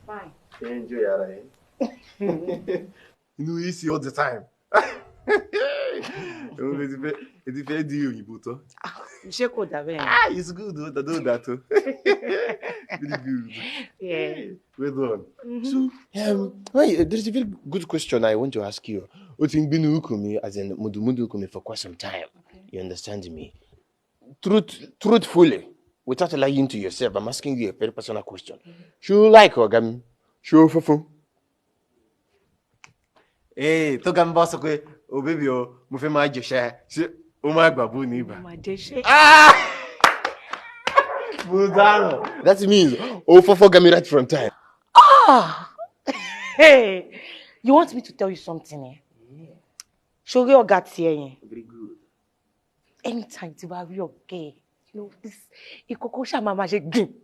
Fine. Enjoy your life. You know, you see all the time. It's very deal, you buto. It's good, though. Do that, too. Very good. Yeah. Well done. So, there's a very good question I want to ask you. What in been ukumi as in mudu ukumi for quite some time. Okay. You understand me? Truthfully, without lying to yourself, I'm asking you a very personal question. Should you like Ogami? Show fufu. Hey, to gambaso kwe, oh baby, oh, mufe ma jesha. Si, o ma gbabu ni ba. Mudano. That means fufu Ogami right from time. Hey, you want me to tell you something, eh? Yeah. Show your guts here. Very good. Anytime to have your gay, you know, this, ikoko sha mama je gim.